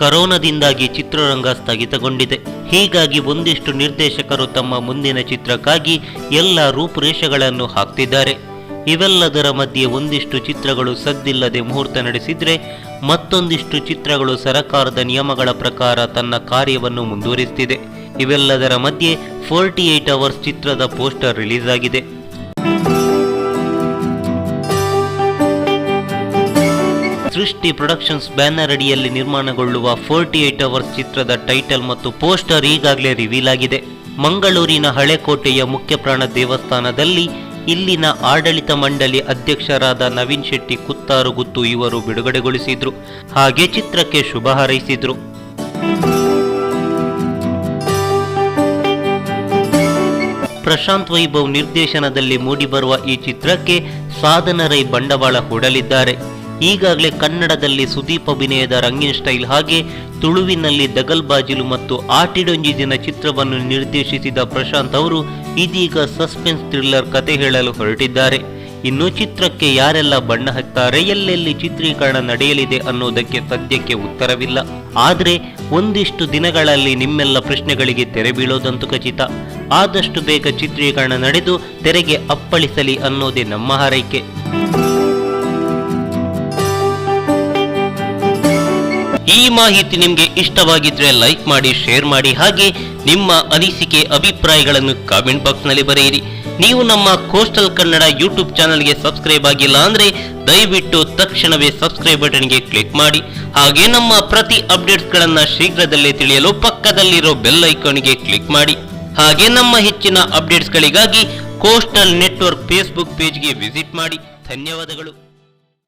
ಕರೋನಾದಿಂದಾಗಿ ಚಿತ್ರರಂಗ ಸ್ಥಗಿತಗೊಂಡಿದೆ. ಹೀಗಾಗಿ ಒಂದಿಷ್ಟು ನಿರ್ದೇಶಕರು ತಮ್ಮ ಮುಂದಿನ ಚಿತ್ರಕ್ಕಾಗಿ ಎಲ್ಲ ರೂಪುರೇಷೆಗಳನ್ನು ಹಾಕ್ತಿದ್ದಾರೆ. ಇವೆಲ್ಲದರ ಮಧ್ಯೆ ಒಂದಿಷ್ಟು ಚಿತ್ರಗಳು ಸದ್ದಿಲ್ಲದೆ ಮುಹೂರ್ತ ನಡೆಸಿದ್ರೆ, ಮತ್ತೊಂದಿಷ್ಟು ಚಿತ್ರಗಳು ಸರಕಾರದ ನಿಯಮಗಳ ಪ್ರಕಾರ ತನ್ನ ಕಾರ್ಯವನ್ನು ಮುಂದುವರಿಸುತ್ತಿದೆ. ಇವೆಲ್ಲದರ ಮಧ್ಯೆ 48 ಅವರ್ಸ್ ಚಿತ್ರದ ಪೋಸ್ಟರ್ ರಿಲೀಸ್ ಆಗಿದೆ. ಸೃಷ್ಟಿ ಪ್ರೊಡಕ್ಷನ್ಸ್ ಬ್ಯಾನರ್ ಅಡಿಯಲ್ಲಿ ನಿರ್ಮಾಣಗೊಳ್ಳುವ 48 ಅವರ್ಸ್ ಚಿತ್ರದ ಟೈಟಲ್ ಮತ್ತು ಪೋಸ್ಟರ್ ಈಗಾಗಲೇ ರಿವೀಲ್ ಆಗಿದೆ. ಮಂಗಳೂರಿನ ಹಳೆಕೋಟೆಯ ಮುಖ್ಯಪ್ರಾಣ ದೇವಸ್ಥಾನದಲ್ಲಿ ಇಲ್ಲಿನ ಆಡಳಿತ ಮಂಡಳಿ ಅಧ್ಯಕ್ಷರಾದ ನವೀನ್ ಶೆಟ್ಟಿ ಕುತ್ತಾರುಗುತ್ತು ಇವರು ಬಿಡುಗಡೆಗೊಳಿಸಿದ್ರು. ಹಾಗೆ ಚಿತ್ರಕ್ಕೆ ಶುಭ ಹಾರೈಸಿದ್ರು. ಪ್ರಶಾಂತ್ ವೈಭವ್ ನಿರ್ದೇಶನದಲ್ಲಿ ಮೂಡಿಬರುವ ಈ ಚಿತ್ರಕ್ಕೆ ಸಾಧನ ರೈ ಬಂಡವಾಳ ಹೂಡಲಿದ್ದಾರೆ. ಈಗಾಗಲೇ ಕನ್ನಡದಲ್ಲಿ ಸುದೀಪ್ ಅಭಿನಯದ ರಂಗಿನ್ ಸ್ಟೈಲ್ ಹಾಗೆ ತುಳುವಿನಲ್ಲಿ ದಗಲ್ ಬಾಜಿಲು ಮತ್ತು ಆಟಿಡೊಂಜಿನ ಚಿತ್ರವನ್ನು ನಿರ್ದೇಶಿಸಿದ ಪ್ರಶಾಂತ್ ಅವರು ಇದೀಗ ಸಸ್ಪೆನ್ಸ್ ಥ್ರಿಲ್ಲರ್ ಕತೆ ಹೇಳಲು ಹೊರಟಿದ್ದಾರೆ. ಇನ್ನು ಚಿತ್ರಕ್ಕೆ ಯಾರೆಲ್ಲ ಬಣ್ಣ ಹಾಕ್ತಾರೆ, ಎಲ್ಲೆಲ್ಲಿ ಚಿತ್ರೀಕರಣ ನಡೆಯಲಿದೆ ಅನ್ನೋದಕ್ಕೆ ಸದ್ಯಕ್ಕೆ ಉತ್ತರವಿಲ್ಲ. ಆದರೆ ಒಂದಿಷ್ಟು ದಿನಗಳಲ್ಲಿ ನಿಮ್ಮೆಲ್ಲ ಪ್ರಶ್ನೆಗಳಿಗೆ ತೆರೆ ಬೀಳೋದಂತೂ ಖಚಿತ. ಆದಷ್ಟು ಬೇಗ ಚಿತ್ರೀಕರಣ ನಡೆದು ತೆರೆಗೆ ಅಪ್ಪಳಿಸಲಿ ಅನ್ನೋದೇ ನಮ್ಮ ಹಾರೈಕೆ. ಈ ಮಾಹಿತಿ ನಿಮಗೆ ಇಷ್ಟವಾಗಿದ್ರೆ ಲೈಕ್ ಮಾಡಿ, ಶೇರ್ ಮಾಡಿ, ಹಾಗೆ ನಿಮ್ಮ ಅನಿಸಿಕೆ ಅಭಿಪ್ರಾಯಗಳನ್ನು ಕಾಮೆಂಟ್ ಬಾಕ್ಸ್ ನಲ್ಲಿ ಬರೆಯಿರಿ. ನೀವು ನಮ್ಮ ಕೋಸ್ಟಲ್ ಕನ್ನಡ ಯೂಟ್ಯೂಬ್ ಚಾನಲ್ಗೆ ಸಬ್ಸ್ಕ್ರೈಬ್ ಆಗಿಲ್ಲ ಅಂದ್ರೆ ದಯವಿಟ್ಟು ತಕ್ಷಣವೇ ಸಬ್ಸ್ಕ್ರೈಬ್ ಬಟನ್ಗೆ ಕ್ಲಿಕ್ ಮಾಡಿ. ಹಾಗೆ ನಮ್ಮ ಪ್ರತಿ ಅಪ್ಡೇಟ್ಸ್ಗಳನ್ನ ಶೀಘ್ರದಲ್ಲೇ ತಿಳಿಯಲು ಪಕ್ಕದಲ್ಲಿರೋ ಬೆಲ್ ಐಕಾನ್ಗೆ ಕ್ಲಿಕ್ ಮಾಡಿ. ಹಾಗೆ ನಮ್ಮ ಹೆಚ್ಚಿನ ಅಪ್ಡೇಟ್ಸ್ಗಳಿಗಾಗಿ ಕೋಸ್ಟಲ್ ನೆಟ್ವರ್ಕ್ ಫೇಸ್ಬುಕ್ ಪೇಜ್ಗೆ ವಿಸಿಟ್ ಮಾಡಿ. ಧನ್ಯವಾದಗಳು.